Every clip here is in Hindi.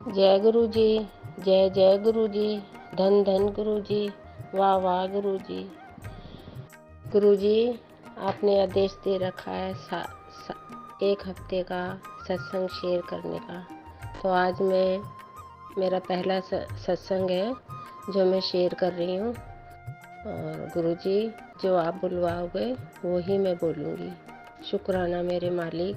जय गुरु जी। जय जय गुरु जी। धन धन गुरु जी। वाह वाह गुरु जी। गुरु जी, आपने आदेश दे रखा है एक हफ्ते का सत्संग शेयर करने का। तो आज मेरा पहला सत्संग है जो मैं शेयर कर रही हूँ। और गुरु जी, जो आप बुलवाओगे वो ही मैं बोलूँगी। शुक्राना मेरे मालिक,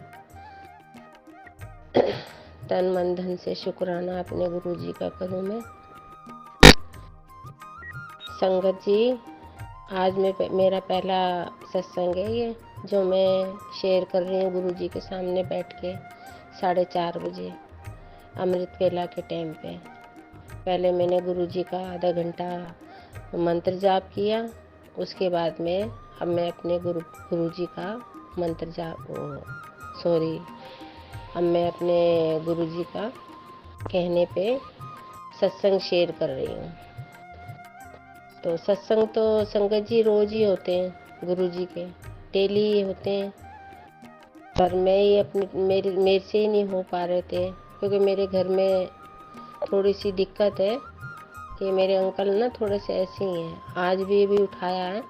तन मन धन से शुक्राना अपने गुरु जी का करूँ मैं। संगत जी, आज मेरा पहला सत्संग है ये, जो मैं शेयर कर रही हूँ गुरु जी के सामने बैठ के 4:30 बजे अमृत वेला के टाइम पे। पहले मैंने गुरु जी का आधा घंटा मंत्र जाप किया, उसके बाद में अब मैं अपने गुरु जी का मंत्र जाप अब मैं अपने गुरु जी का कहने पे सत्संग शेयर कर रही हूँ। तो सत्संग तो संगत जी रोज ही होते हैं गुरु जी के, डेली ही होते हैं। पर मैं ही मेरे से ही नहीं हो पा रहे थे, क्योंकि मेरे घर में थोड़ी सी दिक्कत है कि मेरे अंकल ना थोड़े से ऐसे ही हैं। आज भी उठाया है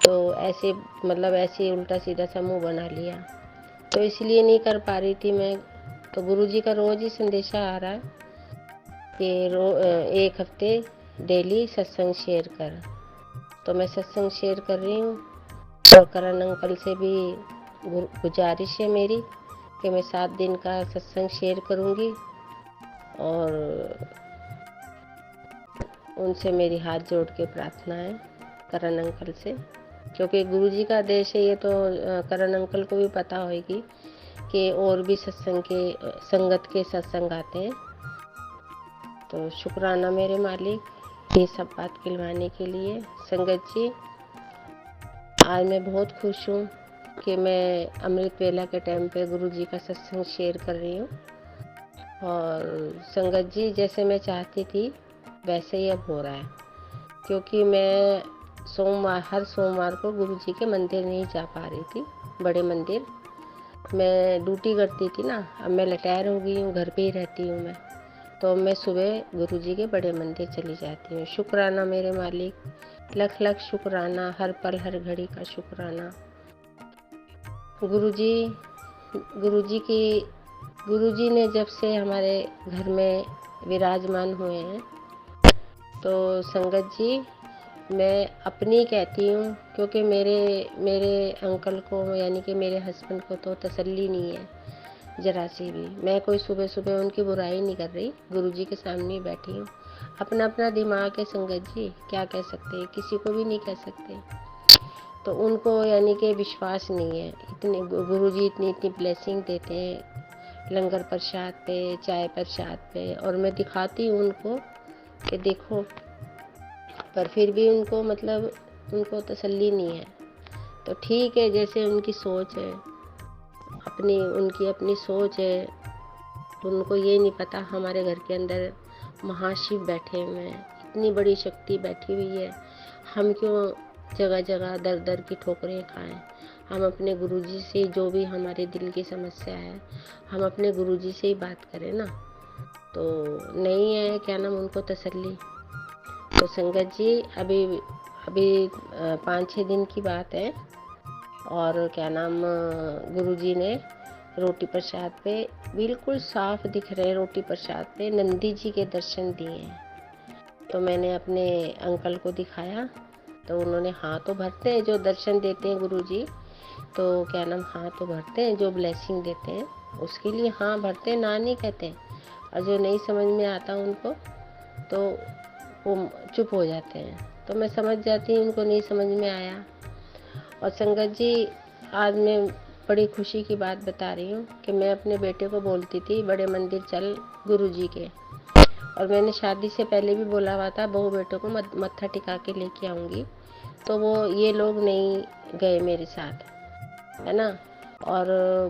तो ऐसे उल्टा सीधा सा मुँह बना लिया, तो इसलिए नहीं कर पा रही थी मैं। तो गुरु जी का रोज ही संदेशा आ रहा है कि एक हफ्ते डेली सत्संग शेयर कर। तो मैं सत्संग शेयर कर रही हूँ। और करण अंकल से भी गुजारिश है मेरी कि मैं 7 दिन का सत्संग शेयर करूँगी। और उनसे मेरी हाथ जोड़ के प्रार्थना है करण अंकल से, क्योंकि गुरु जी का आदेश है ये, तो करण अंकल को भी पता होगी कि और भी संगत के सत्संग आते हैं। तो शुक्राना मेरे मालिक ये सब बात कहलवाने के लिए। संगत जी, आज मैं बहुत खुश हूँ कि मैं अमृत वेला के टाइम पे गुरु जी का सत्संग शेयर कर रही हूँ। और संगत जी, जैसे मैं चाहती थी वैसे ही अब हो रहा है, क्योंकि मैं हर सोमवार को गुरु जी के मंदिर नहीं जा पा रही थी, बड़े मंदिर। मैं ड्यूटी करती थी ना, अब मैं रिटायर हो गई हूँ, घर पे ही रहती हूँ मैं। तो मैं सुबह गुरु जी के बड़े मंदिर चली जाती हूँ। शुक्राना मेरे मालिक, लख लख शुक्राना, हर पल हर घड़ी का शुक्राना। गुरु जी ने जब से हमारे घर में विराजमान हुए हैं, तो संगत जी मैं अपनी कहती हूँ, क्योंकि मेरे अंकल को यानी कि मेरे हस्बैंड को तो तसल्ली नहीं है जरा सी भी। मैं कोई सुबह सुबह उनकी बुराई नहीं कर रही, गुरु जी के सामने ही बैठी हूँ। अपना अपना दिमाग है संगत जी, क्या कह सकते हैं, किसी को भी नहीं कह सकते। तो उनको यानी कि विश्वास नहीं है। इतने गुरु जी इतनी ब्लेसिंग देते हैं लंगर प्रसाद पे, चाय प्रसाद पे, और मैं दिखाती हूँ उनको कि देखो, पर फिर भी उनको तसल्ली नहीं है। तो ठीक है, जैसे उनकी सोच है, उनकी अपनी सोच है। उनको ये नहीं पता हमारे घर के अंदर महाशिव बैठे हुए हैं, इतनी बड़ी शक्ति बैठी हुई है। हम क्यों जगह जगह दर दर की ठोकरें खाएं। हम अपने गुरुजी से जो भी हमारे दिल की समस्या है, हम अपने गुरुजी से ही बात करें ना। तो नहीं है क्या नाम उनको तसल्ली। तो संगत जी, अभी अभी 5-6 दिन की बात है, और क्या नाम गुरुजी ने रोटी प्रसाद पे, बिल्कुल साफ दिख रहे रोटी प्रसाद पे नंदी जी के दर्शन दिए हैं। तो मैंने अपने अंकल को दिखाया, तो उन्होंने हाँ तो भरते हैं, जो दर्शन देते हैं गुरुजी, तो क्या नाम हाँ तो भरते हैं, जो ब्लेसिंग देते हैं उसके लिए हाँ भरते हैं, ना नहीं कहते। और जो नहीं समझ में आता उनको, तो वो चुप हो जाते हैं। तो मैं समझ जाती हूँ उनको नहीं समझ में आया। और संगत जी, आज मैं बड़ी खुशी की बात बता रही हूँ कि मैं अपने बेटे को बोलती थी बड़े मंदिर चल गुरु जी के, और मैंने शादी से पहले भी बोला हुआ था बहू बेटों को मत्था टिका के लेके आऊँगी। तो वो ये लोग नहीं गए मेरे साथ, है ना। और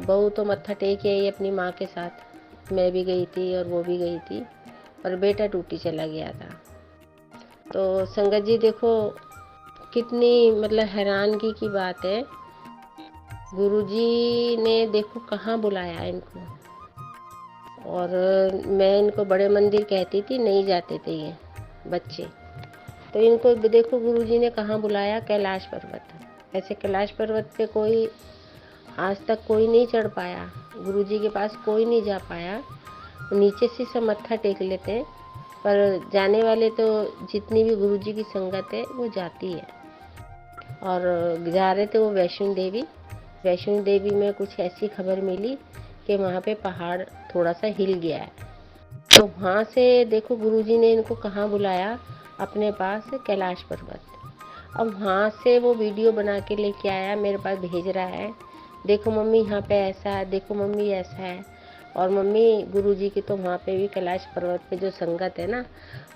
बहू तो मत्था टेक आई अपनी माँ के साथ, मैं भी गई थी और वो भी गई थी, पर बेटा ड्यूटी चला गया था। तो संगत जी देखो, कितनी हैरानगी की बात है। गुरुजी ने देखो कहाँ बुलाया इनको, और मैं इनको बड़े मंदिर कहती थी, नहीं जाते थे ये बच्चे। तो इनको देखो गुरुजी ने कहाँ बुलाया, कैलाश पर्वत। ऐसे कैलाश पर्वत पे कोई आज तक कोई नहीं चढ़ पाया, गुरुजी के पास कोई नहीं जा पाया। नीचे से सब मत्था टेक लेते हैं, पर जाने वाले तो जितनी भी गुरुजी की संगत है वो जाती है। और जा रहे थे वो वैष्णो देवी। वैष्णो देवी में कुछ ऐसी खबर मिली कि वहाँ पे पहाड़ थोड़ा सा हिल गया है। तो वहाँ से देखो गुरुजी ने इनको कहाँ बुलाया, अपने पास कैलाश पर्वत। अब वहाँ से वो वीडियो बना के लेके आया, मेरे पास भेज रहा है, देखो मम्मी यहाँ पे ऐसा है, देखो मम्मी ऐसा है। और मम्मी गुरुजी की तो वहाँ पे भी कैलाश पर्वत पे जो संगत है ना,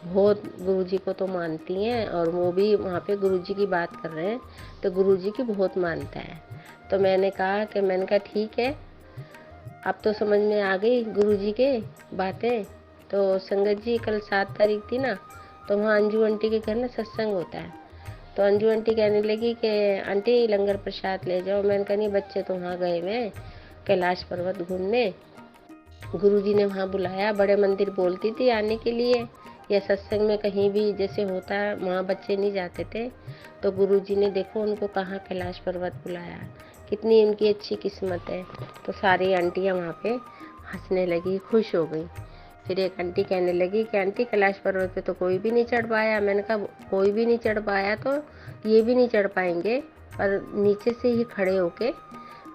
बहुत गुरुजी को तो मानती हैं, और वो भी वहाँ पे गुरुजी की बात कर रहे हैं तो गुरुजी की बहुत मानता है। तो मैंने कहा ठीक है, अब तो समझ में आ गई गुरुजी के बातें। तो संगत जी कल 7 तारीख थी ना, तो वहाँ अंजू आंटी के घर ना सत्संग होता है। तो अंजू आंटी कहने लगी कि आंटी लंगर प्रसाद ले जाओ। मैंने कहा नहीं, बच्चे तो वहाँ गए हुए हैं कैलाश पर्वत घूमने, गुरुजी ने वहाँ बुलाया। बड़े मंदिर बोलती थी आने के लिए, या सत्संग में कहीं भी जैसे होता है वहाँ बच्चे नहीं जाते थे। तो गुरुजी ने देखो उनको कहाँ कैलाश पर्वत बुलाया, कितनी उनकी अच्छी किस्मत है। तो सारी आंटियाँ वहाँ पे हंसने लगी, खुश हो गई। फिर एक आंटी कहने लगी कि आंटी कैलाश पर्वत पे तो कोई भी नहीं चढ़ पाया। मैंने कहा कोई भी नहीं चढ़ पाया तो ये भी नहीं चढ़ पाएंगे, पर नीचे से ही खड़े होके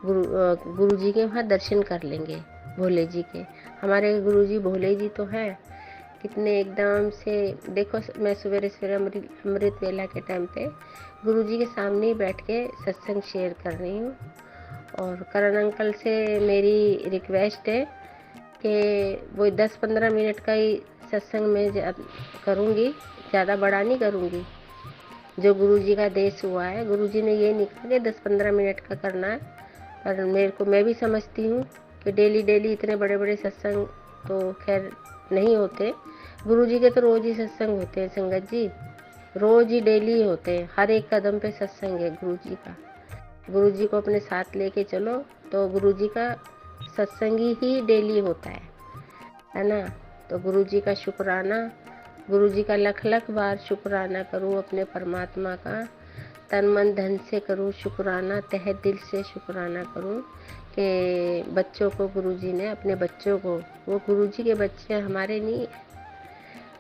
गुरुजी के वहाँ दर्शन कर लेंगे, भोले जी के। हमारे गुरुजी भोले जी तो हैं, कितने एकदम से। देखो मैं सवेरे सवेरे अमृत वेला के टाइम पे गुरुजी के सामने ही बैठ के सत्संग शेयर कर रही हूँ। और करण अंकल से मेरी रिक्वेस्ट है कि वो 10-15 मिनट का ही सत्संग में करूँगी, ज़्यादा बड़ा नहीं करूँगी। जो गुरुजी का देश हुआ है, गुरुजी ने ये नहीं कहा कि 10-15 मिनट का करना है, पर मैं भी समझती हूँ कि डेली डेली इतने बड़े बड़े सत्संग तो खैर नहीं होते। गुरुजी के तो रोज़ ही सत्संग होते हैं संगत जी, रोज़ ही डेली होते हैं। हर एक कदम पे सत्संग है गुरुजी का। गुरुजी को अपने साथ लेके चलो तो गुरुजी का सत्संग ही डेली होता है ना। तो गुरुजी का शुक्राना, गुरुजी का लख लख बार शुक्राना करूँ अपने परमात्मा का, तन मन धन से करूँ शुक्राना, तहे दिल से शुक्राना करूँ कि बच्चों को गुरुजी ने, अपने बच्चों को, वो गुरुजी के बच्चे हमारे नहीं,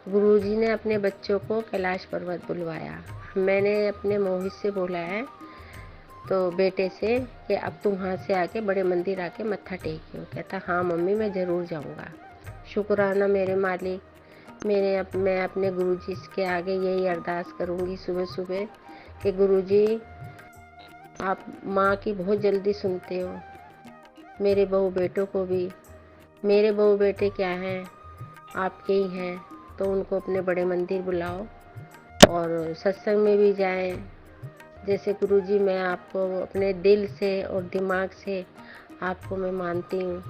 गुरुजी ने अपने बच्चों को कैलाश पर्वत बुलवाया। मैंने अपने मोहित से बोला है, तो बेटे से, कि अब तुम वहाँ से आके बड़े मंदिर आके मत्था टेकियो। कहता हाँ मम्मी मैं ज़रूर जाऊँगा। शुक्राना मेरे मालिक, मैं अपने गुरुजी के आगे यही अरदास करूँगी सुबह सुबह कि गुरुजी आप माँ की बहुत जल्दी सुनते हो, मेरे बहू बेटों को भी, मेरे बहू बेटे क्या हैं आपके ही हैं, तो उनको अपने बड़े मंदिर बुलाओ और सत्संग में भी जाएं। जैसे गुरुजी मैं आपको अपने दिल से और दिमाग से आपको मैं मानती हूँ,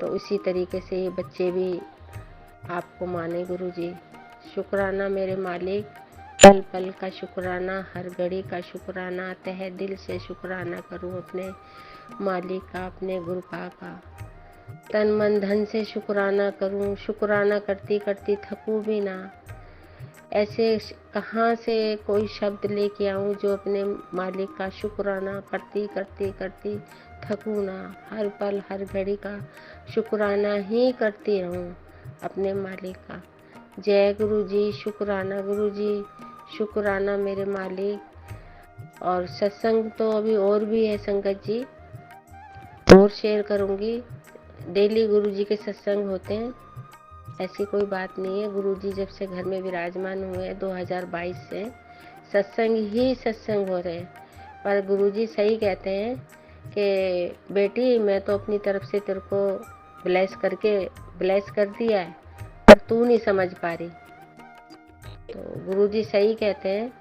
तो इसी तरीके से ये बच्चे भी आपको माने गुरुजी। शुक्राना मेरे मालिक, पल पल का शुक्राना, हर घड़ी का शुक्राना, तहे दिल से शुक्राना करूँ अपने मालिक का, अपने गुरुपा का। तन मन धन से शुक्राना करूँ, शुक्राना करती करती थकूँ भी ना। ऐसे कहाँ से कोई शब्द लेके आऊँ जो अपने मालिक का शुक्राना करती करती करती थकूँ ना। हर पल हर घड़ी का शुक्राना ही करती रहूँ अपने मालिक का। जय गुरु जी, शुक्राना गुरु जी, शुक्राना मेरे मालिक। और सत्संग तो अभी और भी है संगत जी, और शेयर करूँगी। डेली गुरु जी के सत्संग होते हैं, ऐसी कोई बात नहीं है। गुरुजी जब से घर में विराजमान हुए 2022 से सत्संग ही सत्संग हो रहे हैं। पर गुरुजी सही कहते हैं कि बेटी मैं तो अपनी तरफ से तेरे को ब्लेस कर दिया है, पर तू नहीं समझ पा रही। तो गुरुजी सही कहते हैं।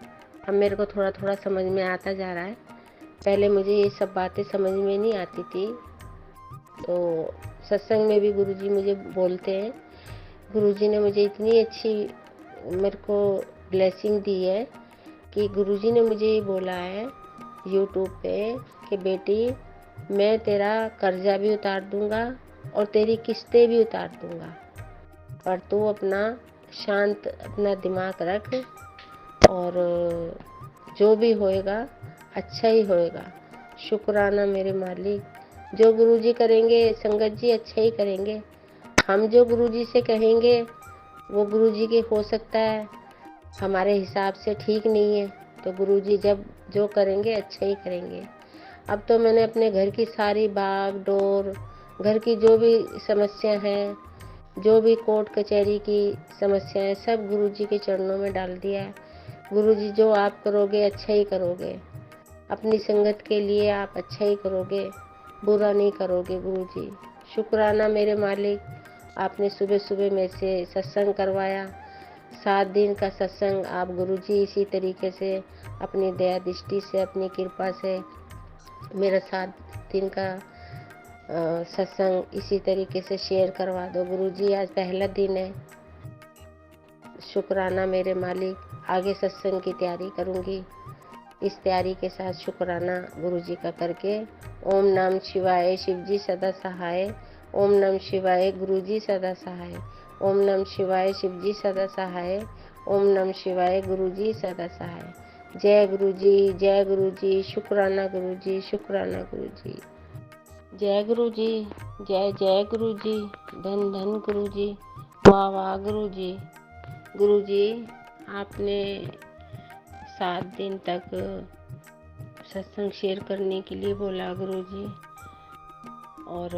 अब मेरे को थोड़ा थोड़ा समझ में आता जा रहा है, पहले मुझे ये सब बातें समझ में नहीं आती थी। तो सत्संग में भी गुरुजी मुझे बोलते हैं, गुरुजी ने मुझे इतनी अच्छी मेरे को ब्लेसिंग दी है कि गुरुजी ने मुझे ये बोला है यूट्यूब पे कि बेटी मैं तेरा कर्जा भी उतार दूंगा और तेरी किस्तें भी उतार दूंगा, पर तू अपना शांत अपना दिमाग रख, और जो भी होएगा अच्छा ही होएगा। शुक्राना मेरे मालिक, जो गुरुजी करेंगे संगत जी अच्छा ही करेंगे। हम जो गुरुजी से कहेंगे वो गुरुजी के हो सकता है हमारे हिसाब से ठीक नहीं है, तो गुरुजी जब जो करेंगे अच्छा ही करेंगे। अब तो मैंने अपने घर की सारी भाग डोर, घर की जो भी समस्या है, जो भी कोर्ट कचहरी की समस्या है, सब गुरुजी के चरणों में डाल दिया है। गुरुजी जो आप करोगे अच्छा ही करोगे, अपनी संगत के लिए आप अच्छा ही करोगे, बुरा नहीं करोगे गुरुजी। शुक्राना मेरे मालिक, आपने सुबह सुबह मेरे से सत्संग करवाया, 7 दिन का सत्संग। आप गुरुजी इसी तरीके से अपनी दया दृष्टि से, अपनी कृपा से मेरा 7 दिन का सत्संग इसी तरीके से शेयर करवा दो गुरुजी। आज पहला दिन है। शुक्राना मेरे मालिक, आगे सत्संग की तैयारी करूँगी। इस तैयारी के साथ शुक्राना गुरुजी का करके, ओम नमः शिवाय, शिवजी सदा सहाय। ओम नमः शिवाय, गुरुजी सदा सहाय। ओम नमः शिवाय, शिवजी सदा सहाय। ओम नमः शिवाय, गुरुजी सदा सहाय। जय गुरुजी, जय गुरुजी, शुक्राना गुरुजी, शुक्राना गुरुजी। जय गुरुजी, जय जय गुरुजी, धन धन गुरुजी, वाह वाह गुरुजी। गुरुजी आपने 7 दिन तक सत्संग शेयर करने के लिए बोला गुरुजी, और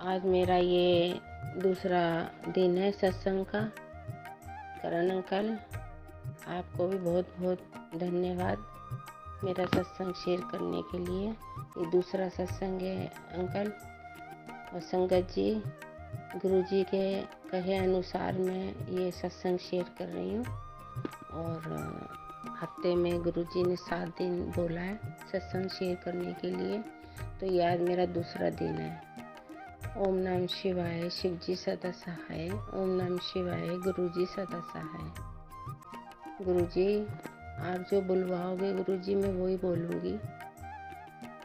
आज मेरा ये दूसरा दिन है सत्संग का। करण अंकल आपको भी बहुत बहुत धन्यवाद मेरा सत्संग शेयर करने के लिए। ये दूसरा सत्संग है अंकल। और संगत जी, गुरुजी के कहे अनुसार मैं ये सत्संग शेयर कर रही हूँ, और हफ्ते में गुरुजी ने 7 दिन बोला है सत्संग शेयर करने के लिए, तो ये आज मेरा दूसरा दिन है। ओम नमः शिवाय, शिवजी सदा सहाय। ओम नमः शिवाय, गुरुजी सदा सहाय। गुरुजी आप जो बुलवाओगे गुरुजी मैं वही बोलूँगी।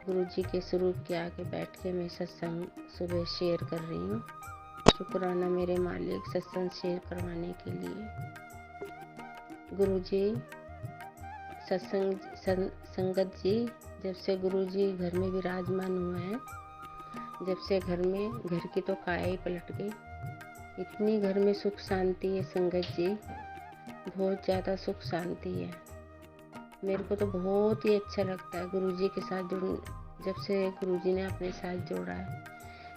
गुरुजी के स्वरूप के आगे बैठ के मैं सत्संग सुबह शेयर कर रही हूँ। शुक्राना मेरे मालिक सत्संग शेयर करवाने के लिए। गुरुजी संगत जी, जब से गुरुजी घर में विराजमान हुए हैं, जब से घर की तो काया ही पलट गई। इतनी घर में सुख शांति है संगत जी, बहुत ज़्यादा सुख शांति है। मेरे को तो बहुत ही अच्छा लगता है गुरुजी के साथ जुड़, जब से गुरुजी ने अपने साथ जोड़ा है।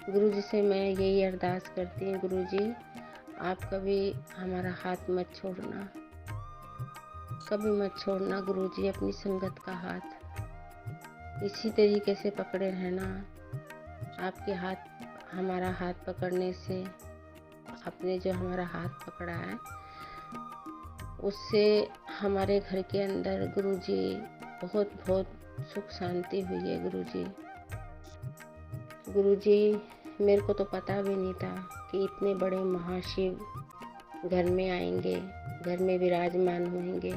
गुरुजी से मैं यही अरदास करती हूँ, गुरुजी आप कभी हमारा हाथ मत छोड़ना, कभी मत छोड़ना गुरुजी अपनी संगत का हाथ। इसी तरीके से पकड़े रहना। आपके हाथ, हमारा हाथ पकड़ने से, आपने जो हमारा हाथ पकड़ा है उससे हमारे घर के अंदर गुरुजी बहुत बहुत सुख शांति हुई है। गुरुजी मेरे को तो पता भी नहीं था कि इतने बड़े महाशिव घर में आएंगे, घर में विराजमान होंगे।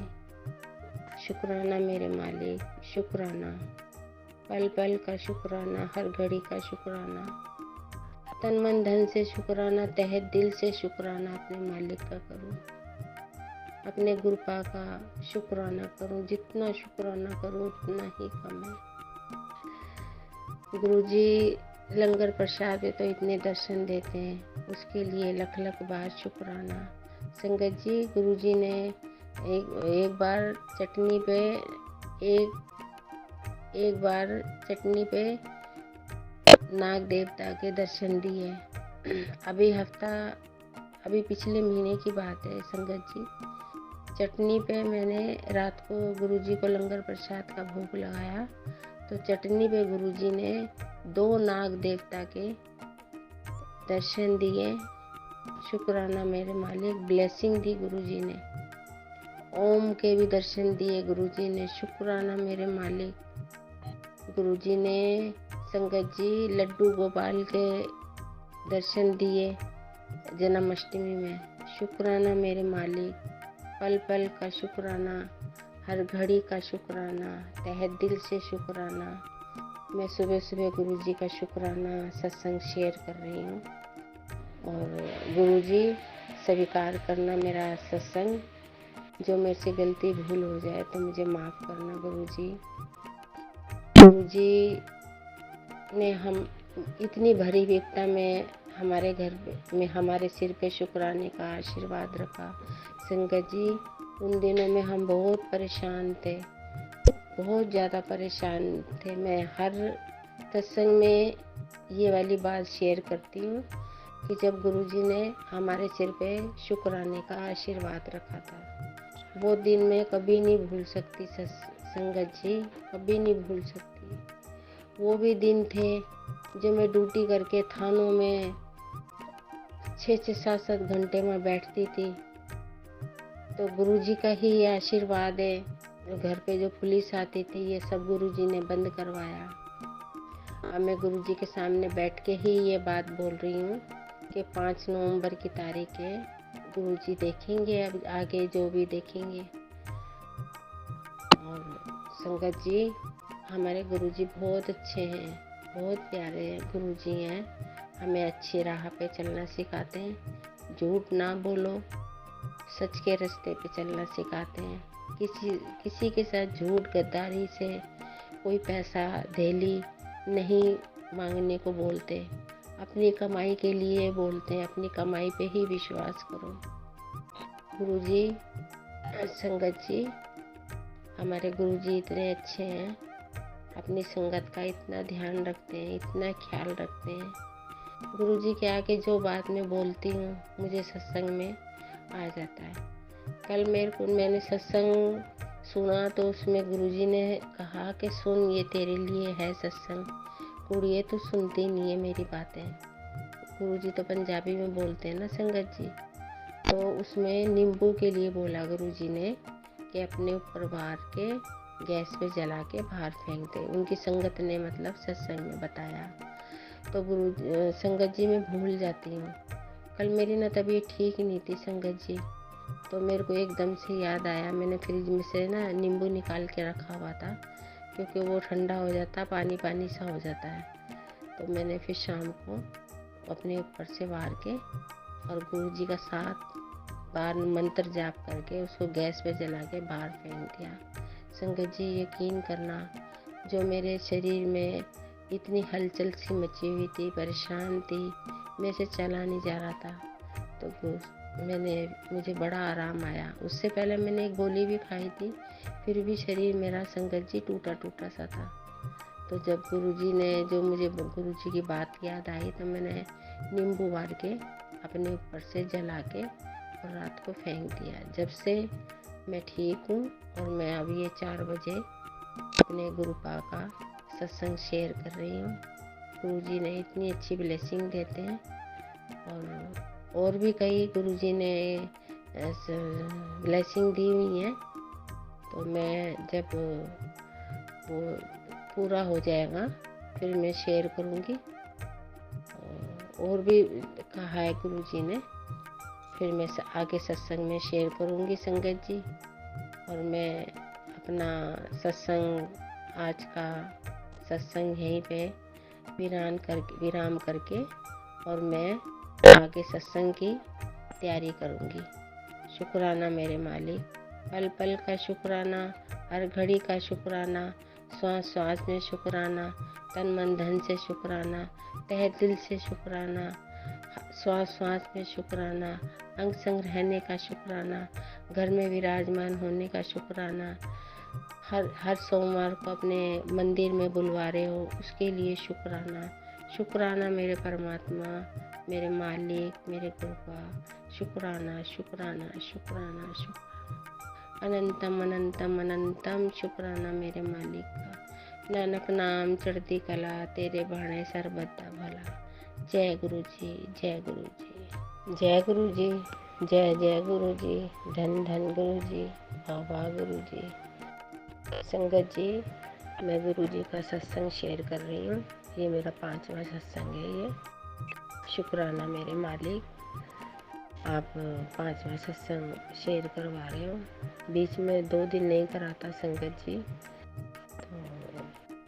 शुक्राना मेरे मालिक, शुक्राना, पल पल का शुक्राना, हर घड़ी का शुक्राना, तन मन धन से शुक्राना, तहे दिल से शुक्राना अपने मालिक का करूं, अपने गुरुपा का शुक्राना करूं। जितना शुक्राना करूं उतना ही कम है। गुरुजी लंगर प्रसाद में तो इतने दर्शन देते हैं, उसके लिए लख लख बार शुक्राना। संगत जी, गुरुजी ने एक बार चटनी पे नाग देवता के दर्शन दिए। अभी पिछले महीने की बात है संगत जी। चटनी पे मैंने रात को गुरुजी को लंगर प्रसाद का भोग लगाया, तो चटनी पे गुरुजी ने 2 नाग देवता के दर्शन दिए। शुक्राना मेरे मालिक, ब्लेसिंग दी गुरुजी ने। ओम के भी दर्शन दिए गुरुजी ने। शुक्राना मेरे मालिक। गुरुजी ने संगत जी लड्डू गोपाल के दर्शन दिए जन्माष्टमी में। शुक्राना मेरे मालिक, पल पल का शुक्राना, हर घड़ी का शुक्राना, तहे दिल से शुक्राना। मैं सुबह सुबह गुरुजी का शुक्राना सत्संग शेयर कर रही हूँ। और गुरुजी स्वीकार करना मेरा सत्संग, जो मेरे से गलती भूल हो जाए तो मुझे माफ़ करना गुरुजी। गुरुजी ने हम इतनी भरी विपदा में हमारे घर में हमारे सिर पे शुक्राने का आशीर्वाद रखा। संगत जी, उन दिनों में हम बहुत परेशान थे, बहुत ज़्यादा परेशान थे। मैं हर सत्संग में ये वाली बात शेयर करती हूँ कि जब गुरुजी ने हमारे सिर पे शुक्राने का आशीर्वाद रखा था, वो दिन मैं कभी नहीं भूल सकती संगत जी, कभी नहीं भूल सकती। वो भी दिन थे जो मैं ड्यूटी करके थानों में 6-6, 7-7 घंटे में बैठती थी, तो गुरुजी का ही ये आशीर्वाद है। घर पे जो पुलिस आती थी, ये सब गुरुजी ने बंद करवाया। अब मैं गुरुजी के सामने बैठ के ही ये बात बोल रही हूँ कि 5 नवंबर की तारीख है। गुरुजी देखेंगे, अब आगे जो भी देखेंगे। और संगत जी, हमारे गुरुजी बहुत अच्छे हैं, बहुत प्यारे गुरुजी हैं। हमें अच्छी राह पे चलना सिखाते हैं, झूठ ना बोलो, सच के रास्ते पे चलना सिखाते हैं। किसी के साथ झूठ गद्दारी से कोई पैसा धेली नहीं मांगने को बोलते, अपनी कमाई के लिए बोलते हैं। अपनी कमाई पे ही विश्वास करो गुरुजी। संगत जी, हमारे गुरुजी इतने अच्छे हैं, अपनी संगत का इतना ध्यान रखते हैं, इतना ख्याल रखते हैं। गुरुजी के आगे जो बात मैं बोलती हूँ, मुझे सत्संग में आ जाता है। कल मैंने सत्संग सुना तो उसमें गुरुजी ने कहा कि सुन, ये तेरे लिए है सत्संग। कुड़िए, तू सुनती नहीं है मेरी बातें। गुरुजी तो पंजाबी में बोलते हैं ना संगत जी। तो उसमें नींबू के लिए बोला गुरुजी ने कि अपने ऊपर बार के गैस पे जला के बाहर फेंक दे। उनकी संगत ने मतलब सत्संग में बताया। तो संगत जी मैं भूल जाती हूँ। कल मेरी ना तबीयत ठीक नहीं थी संगत जी, तो मेरे को एकदम से याद आया। मैंने फ्रिज में से ना नींबू निकाल के रखा हुआ था, क्योंकि वो ठंडा हो जाता, पानी पानी सा हो जाता है। तो मैंने फिर शाम को अपने ऊपर से वार के और गुरुजी का 7 बार मंत्र जाप करके उसको गैस पे जला के बाहर फेंक दिया। संगत जी, यकीन करना, जो मेरे शरीर में इतनी हलचल सी मची हुई थी, परेशान थी, मेरे से चला नहीं जा रहा था, तो मुझे बड़ा आराम आया। उससे पहले मैंने एक गोली भी खाई थी, फिर भी शरीर मेरा संगत जी टूटा टूटा सा था। तो जब मुझे गुरुजी की बात याद आई, तो मैंने नींबू वार के अपने ऊपर से जला के और रात को फेंक दिया। जब से मैं ठीक हूँ और मैं अब ये 4 बजे अपने गुरुपा का सत्संग शेयर कर रही हूँ। गुरुजी ने इतनी अच्छी ब्लेसिंग देते हैं, और भी कई गुरुजी ने ब्लेसिंग दी हुई है। तो मैं जब वो पूरा हो जाएगा फिर मैं शेयर करूँगी। और भी कहा है गुरुजी ने, फिर मैं आगे सत्संग में शेयर करूँगी संगत जी। और मैं अपना सत्संग, आज का सत्संग यहीं पे विराम करके और मैं आगे सत्संग की तैयारी करूँगी। शुक्राना मेरे मालिक, पल पल का शुक्राना, हर घड़ी का शुक्राना, श्वास श्वास में शुक्राना, तन मन धन से शुक्राना, तहे दिल से शुक्राना, श्वास श्वास में शुक्राना, अंग संग रहने का शुक्राना, घर में विराजमान होने का शुक्राना, हर सोमवार को अपने मंदिर में बुलवा रहे हो उसके लिए शुक्राना। शुक्राना मेरे परमात्मा, मेरे मालिक, मेरे गुरुपा, शुक्राना शुक्राना शुक्राना शुक्राना, अनंतम अनंतम अनंतम शुक्राना मेरे मालिक का। नानक नाम चढ़ती कला, तेरे बाणे सर्वदा भला। जय गुरु जी, जय गुरु जी, जय गुरु जी, जय जय गुरु जी, धन धन गुरु जी, वाह गुरु जी। संगत जी, मैं गुरु जी का सत्संग शेयर कर रही हूँ। ये मेरा 5वां सत्संग है। ये शुक्राना मेरे मालिक, आप 5वां सत्संग शेयर करवा रहे हो। बीच में 2 दिन नहीं करा था संगत जी,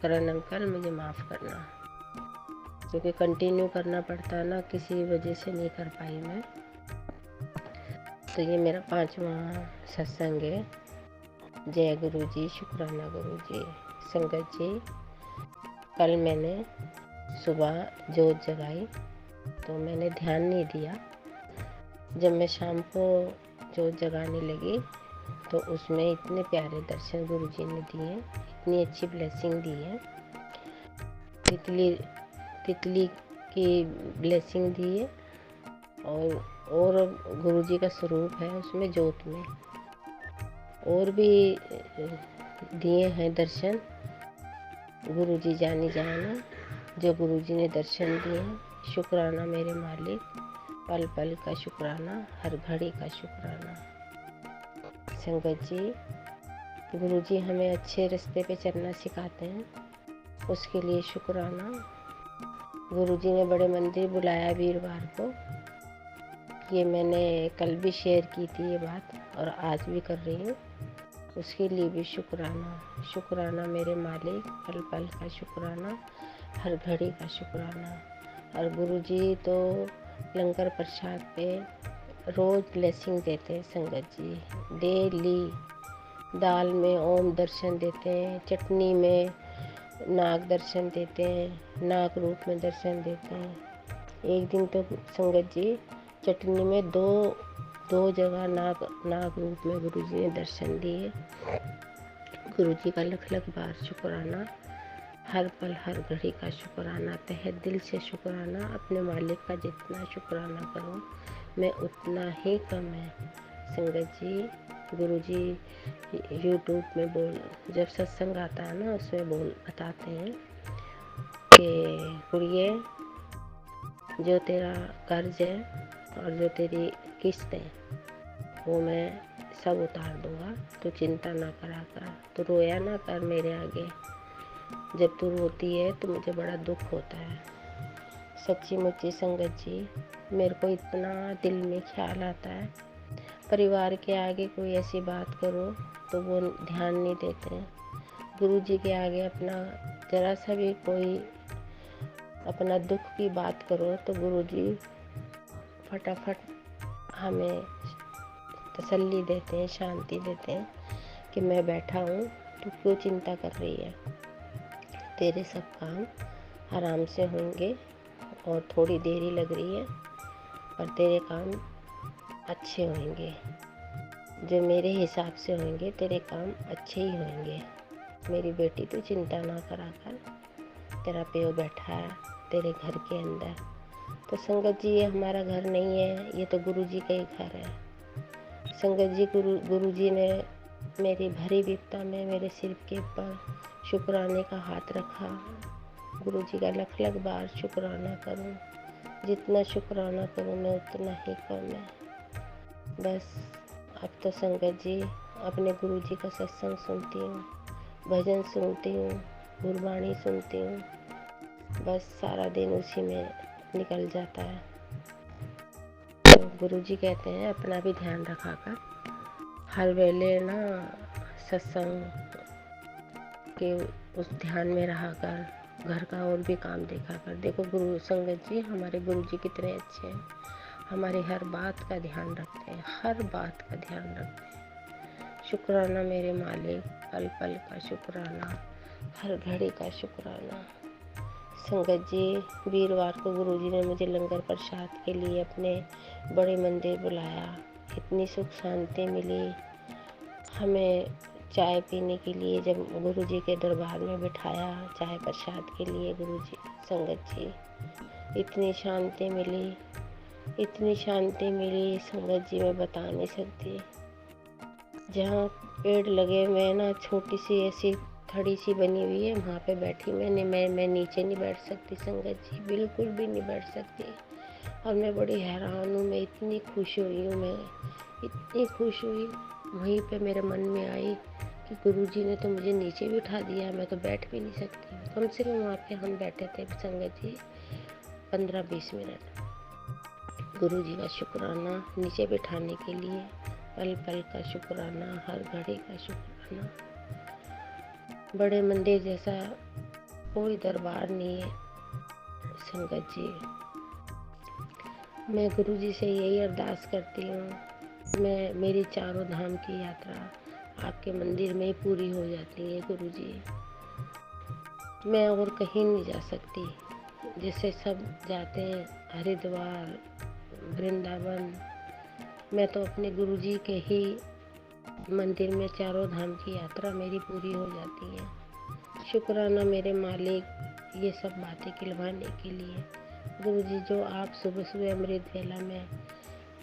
तो करण अंकल मुझे माफ़ करना, क्योंकि कंटिन्यू करना पड़ता ना, किसी वजह से नहीं कर पाई मैं। तो ये मेरा 5वां सत्संग है। जय गुरु जी, शुक्राना गुरु जी। संगत जी, कल मैंने सुबह जोत जगाई तो मैंने ध्यान नहीं दिया। जब मैं शाम को जोत जगाने लगी तो उसमें इतने प्यारे दर्शन गुरु जी ने दिए, इतनी अच्छी ब्लेसिंग दी है। तितली की ब्लेसिंग दी है और गुरु जी का स्वरूप है उसमें जोत में, और भी दिए हैं दर्शन। गुरु जी जानी जाना, जो गुरु जी ने दर्शन दिए हैं। शुक्राना मेरे मालिक, पल पल का शुक्राना, हर घड़ी का शुक्राना। संगत जी, गुरु जी हमें अच्छे रास्ते पे चलना सिखाते हैं, उसके लिए शुक्राना। गुरु जी ने बड़े मंदिर बुलाया वीरवार को, ये मैंने कल भी शेयर की थी ये बात और आज भी कर रही हूँ, उसके लिए भी शुक्राना। शुक्राना मेरे मालिक, पल पल का शुक्राना, हर घड़ी का शुक्राना। और गुरु जी तो लंगर प्रसाद पे रोज़ ब्लेसिंग देते हैं संगत जी, डेली। दाल में ओम दर्शन देते हैं, चटनी में नाग दर्शन देते हैं, नाग रूप में दर्शन देते हैं। एक दिन तो संगत जी चटनी में दो जगह नाग रूप में गुरु जी ने दर्शन दिए। गुरु जी का लख लख बार शुक्राना, हर पल हर घड़ी का शुक्राना, तहे दिल से शुक्राना। अपने मालिक का जितना शुक्राना करो मैं उतना ही कम है। संगत जी, गुरु जी यूट्यूब में जब सत्संग आता है ना उसमें बताते हैं कि कुड़िए, जो तेरा कर्ज है और जो तेरी किस्त है वो मैं सब उतार दूंगा, तू चिंता ना करा कर, तू रोया ना कर मेरे आगे। जब तू रोती है तो मुझे बड़ा दुख होता है। सच्ची मुच्ची संगत जी, मेरे को इतना दिल में ख्याल आता है, परिवार के आगे कोई ऐसी बात करो तो वो ध्यान नहीं देते हैं। गुरु जी के आगे अपना जरा सा भी कोई अपना दुख की बात करो तो गुरु जी फटाफट हमें तसल्ली देते हैं, शांति देते हैं कि मैं बैठा हूँ, तू क्यों चिंता कर रही है, तेरे सब काम आराम से होंगे और थोड़ी देरी लग रही है पर तेरे काम अच्छे होंगे, जो मेरे हिसाब से होंगे तेरे काम अच्छे ही होंगे। मेरी बेटी तू चिंता ना करा कर, तेरा प्यो बैठा है तेरे घर के अंदर। तो संगत जी ये हमारा घर नहीं है, ये तो गुरु जी का ही घर है। संगत जी, गुरु जी ने मेरी भरी विपदा में मेरे सिर के ऊपर शुक्राने का हाथ रखा। गुरु जी का लख लख बार शुक्राना करूं, जितना शुक्राना करूं मैं उतना ही कम है। बस अब तो संगत जी अपने गुरु जी का सत्संग सुनती हूँ, भजन सुनती हूँ, गुरबाणी सुनती हूँ, बस सारा दिन उसी में निकल जाता है। तो गुरु जी कहते हैं अपना भी ध्यान रखा कर, हर वेले ना सत्संग के उस ध्यान में रहा कर, घर का और भी काम देखा कर। देखो गुरु संगत जी, हमारे गुरु जी कितने अच्छे हैं, हमारी हर बात का ध्यान रखते हैं, हर बात का ध्यान रखते हैं। शुक्राना मेरे मालिक, पल पल का शुक्राना, हर घड़ी का शुक्राना। संगत जी, वीरवार को गुरु जी ने मुझे लंगर प्रसाद के लिए अपने बड़े मंदिर बुलाया, इतनी सुख शांति मिली। हमें चाय पीने के लिए जब गुरु जी के दरबार में बिठाया चाय प्रसाद के लिए, गुरु जी संगत जी इतनी शांति मिली, इतनी शांति मिली संगत जी मैं बता नहीं सकती। जहाँ पेड़ लगे हुए हैं ना, छोटी सी ऐसी थड़ी सी बनी हुई है, वहाँ पे बैठी मैं नीचे नहीं बैठ सकती संगत जी, बिल्कुल भी नहीं बैठ सकती। और मैं बड़ी हैरान हूँ, मैं इतनी खुश हुई हूँ, मैं इतनी खुश हुई। वहीं पे मेरे मन में आई कि गुरु जी ने तो मुझे नीचे बिठा दिया, मैं तो बैठ भी नहीं सकती। कम से कम वहाँ पे हम बैठे थे संगत जी 15-20 मिनट। गुरु जी का शुक्राना नीचे बिठाने के लिए, पल पल का शुक्राना, हर घड़ी का शुक्राना। बड़े मंदिर जैसा कोई दरबार नहीं है संगत जी। मैं गुरु जी से यही अरदास करती हूँ, मेरी चारों धाम की यात्रा आपके मंदिर में ही पूरी हो जाती है गुरु जी। मैं और कहीं नहीं जा सकती, जैसे सब जाते हैं हरिद्वार, वृंदावन। मैं तो अपने गुरु जी के ही मंदिर में चारों धाम की यात्रा मेरी पूरी हो जाती है। शुक्राना मेरे मालिक ये सब बातें खिलवाने के लिए। गुरु जी, जो आप सुबह सुबह अमृत वेला में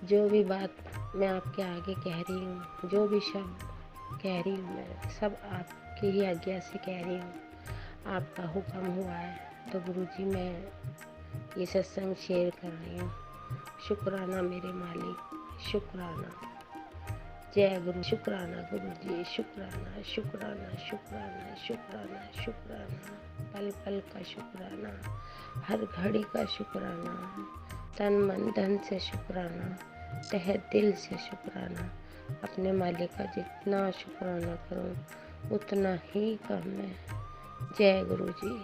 जो भी बात मैं आपके आगे कह रही हूँ, जो भी शब्द कह रही हूँ, मैं सब आपकी ही आज्ञा से कह रही हूँ। आपका हुक्म हुआ है तो गुरु जी मैं ये सत्संग शेयर कर रही हूँ। शुक्राना मेरे मालिक, शुक्राना। जय गुरु। शुक्राना गुरु जी, शुक्राना शुक्राना शुक्राना शुक्राना शुक्राना। पल पल का शुक्राना, हर घड़ी का शुक्राना, तन मन धन से शुक्राना, तहे दिल से शुक्राना। अपने मालिक का जितना शुक्राना करूं उतना ही कम है। जय गुरु जी।